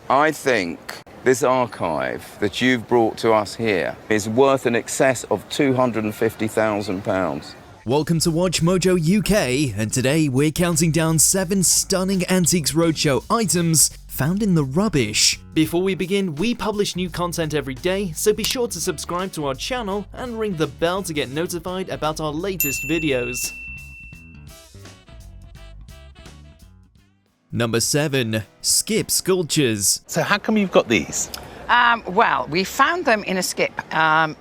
I think this archive that you've brought to us here is worth in excess of £250,000. Welcome to WatchMojoUK, and today we're counting down 7 stunning Antiques Roadshow items found in the rubbish. Before we begin, we publish new content every day, so be sure to subscribe to our channel and ring the bell to get notified about our latest videos. Number 7. Skip Sculptures. So how come you've got these? Well, we found them in a skip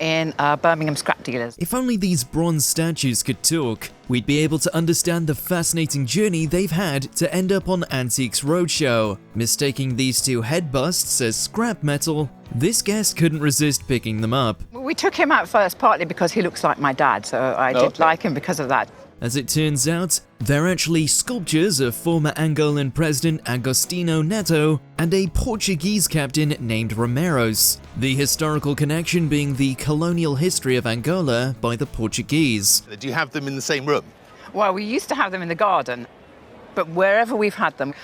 in Birmingham scrap dealers. If only these bronze statues could talk, we'd be able to understand the fascinating journey they've had to end up on Antiques Roadshow. Mistaking these two head busts as scrap metal, this guest couldn't resist picking them up. We took him out first partly because he looks like my dad, so I did like him because of that. As it turns out, they're actually sculptures of former Angolan President Agostinho Neto and a Portuguese captain named Romeros, the historical connection being the colonial history of Angola by the Portuguese. Do you have them in the same room? Well, we used to have them in the garden, but wherever we've had them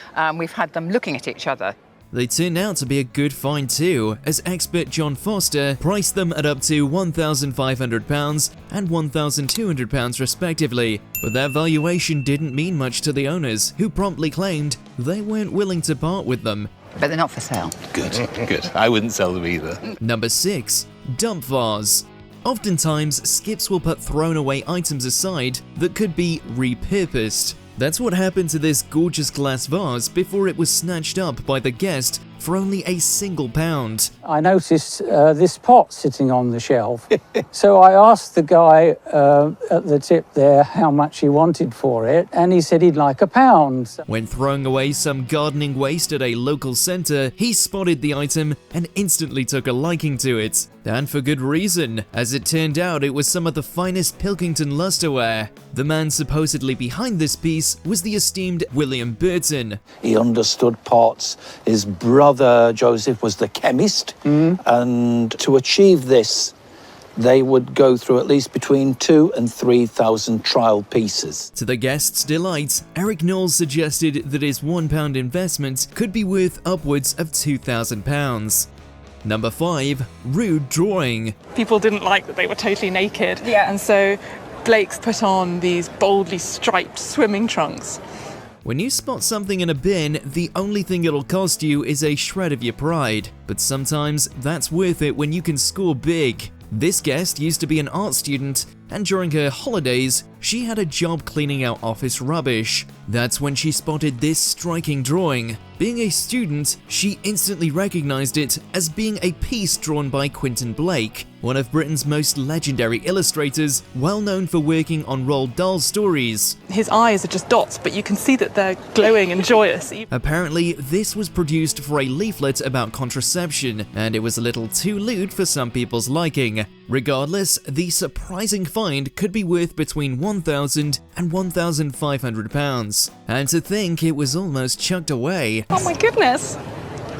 looking at each other. They turned out to be a good find too, as expert John Foster priced them at up to £1,500 and £1,200 respectively, but their valuation didn't mean much to the owners, who promptly claimed they weren't willing to part with them. But they're not for sale. Good, good. I wouldn't sell them either. Number 6. Dump vase. Oftentimes, skips will put thrown away items aside that could be repurposed. That's what happened to this gorgeous glass vase before it was snatched up by the guest for only a single £1. I noticed this pot sitting on the shelf. So I asked the guy at the tip there how much he wanted for it, and he said he'd like £1. When throwing away some gardening waste at a local centre, he spotted the item and instantly took a liking to it. And for good reason, as it turned out it was some of the finest Pilkington lustreware. The man supposedly behind this piece was the esteemed William Burton. He understood pots. His brother Joseph was the chemist, and to achieve this, they would go through at least between 2,000 and 3,000 trial pieces. To the guest's delight, Eric Knowles suggested that his £1 investment could be worth upwards of £2,000. Number 5. Rude drawing. People didn't like that they were totally naked, and so Blake's put on these boldly striped swimming trunks. When you spot something in a bin, the only thing it'll cost you is a shred of your pride, but sometimes that's worth it when you can score big. This guest used to be an art student, and during her holidays, she had a job cleaning out office rubbish. That's when she spotted this striking drawing. Being a student, she instantly recognized it as being a piece drawn by Quentin Blake, one of Britain's most legendary illustrators, well known for working on Roald Dahl stories. His eyes are just dots, but you can see that they're glowing and joyous. Apparently, this was produced for a leaflet about contraception, and it was a little too lewd for some people's liking. Regardless, the surprising find could be worth between £1,000 and £1,500. And to think it was almost chucked away. Oh my goodness,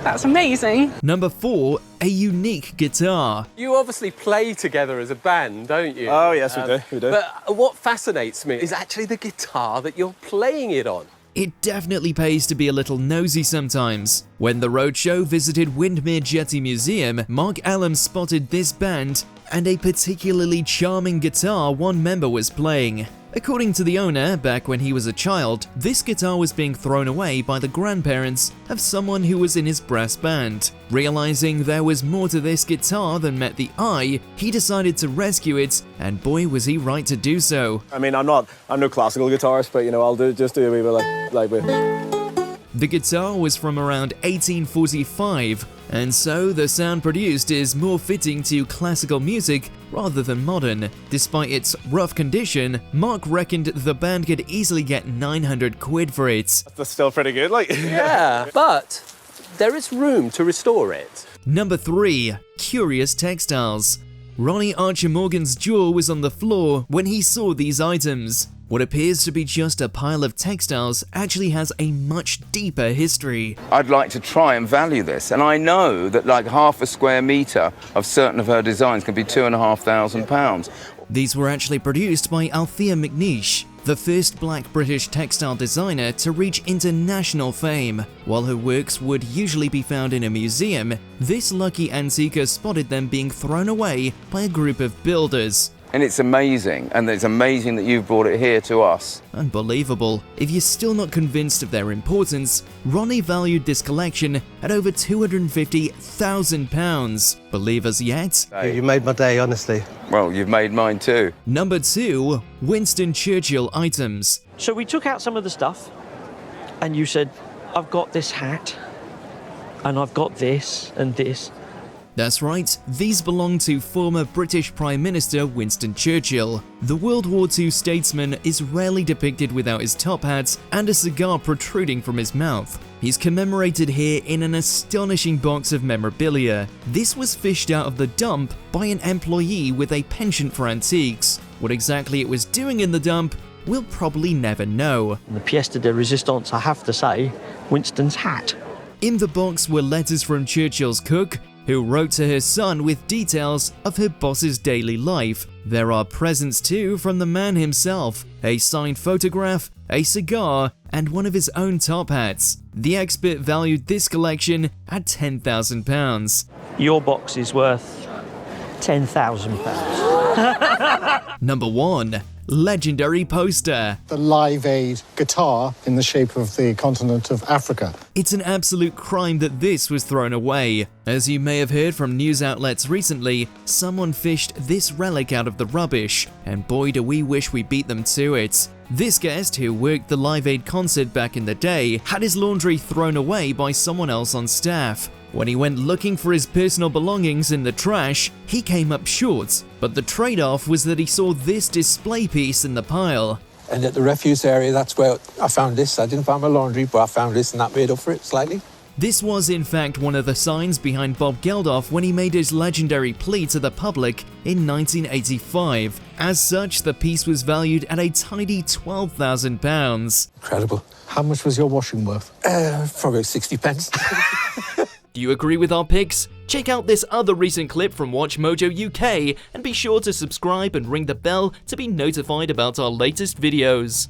that's amazing. Number 4. A unique guitar. You obviously play together as a band, don't you? Oh yes, we do. But what fascinates me is actually the guitar that you're playing it on. It definitely pays to be a little nosy sometimes. When the Roadshow visited Windermere Jetty Museum, Mark Allam spotted this band and a particularly charming guitar one member was playing. According to the owner, back when he was a child, this guitar was being thrown away by the grandparents of someone who was in his brass band. Realizing there was more to this guitar than met the eye, he decided to rescue it, and boy was he right to do so. I mean, I'm no classical guitarist, but you know, I'll just do a wee bit like with. The guitar was from around 1845, and so the sound produced is more fitting to classical music rather than modern. Despite its rough condition, Mark reckoned the band could easily get 900 quid for it. That's still pretty good, like. Yeah, but there is room to restore it. Number 3. Curious Textiles. Ronnie Archer Morgan's jaw was on the floor when he saw these items. What appears to be just a pile of textiles actually has a much deeper history. I'd like to try and value this, and I know that like half a square metre of certain of her designs can be £2,500. These were actually produced by Althea McNeish, the first black British textile designer to reach international fame. While her works would usually be found in a museum, this lucky antiquer spotted them being thrown away by a group of builders. And it's amazing, and it's amazing that you've brought it here to us. Unbelievable. If you're still not convinced of their importance, Ronnie valued this collection at over £250,000. Believe us yet? You made my day, honestly. Well, you've made mine too. Number 2. Winston Churchill items. So we took out some of the stuff, and you said, I've got this hat, and I've got this and this. That's right, these belong to former British Prime Minister Winston Churchill. The World War II statesman is rarely depicted without his top hat and a cigar protruding from his mouth. He's commemorated here in an astonishing box of memorabilia. This was fished out of the dump by an employee with a penchant for antiques. What exactly it was doing in the dump, we'll probably never know. And the pièce de résistance, I have to say, Winston's hat. In the box were letters from Churchill's cook, who wrote to her son with details of her boss's daily life. There are presents too from the man himself, a signed photograph, a cigar, and one of his own top hats. The expert valued this collection at £10,000. Your box is worth £10,000. Number 1. Legendary poster. The Live Aid guitar in the shape of the continent of Africa. It's an absolute crime that this was thrown away. As you may have heard from news outlets recently, someone fished this relic out of the rubbish, and boy do we wish we beat them to it. This guest, who worked the Live Aid concert back in the day, had his laundry thrown away by someone else on staff. When he went looking for his personal belongings in the trash, he came up short, but the trade-off was that he saw this display piece in the pile. And at the refuse area, that's where I found this. I didn't find my laundry, but I found this and that made up for it slightly. This was in fact one of the signs behind Bob Geldof when he made his legendary plea to the public in 1985. As such, the piece was valued at a tidy £12,000. Incredible. How much was your washing worth? Probably 60 pence. Do you agree with our picks? Check out this other recent clip from WatchMojoUK and be sure to subscribe and ring the bell to be notified about our latest videos.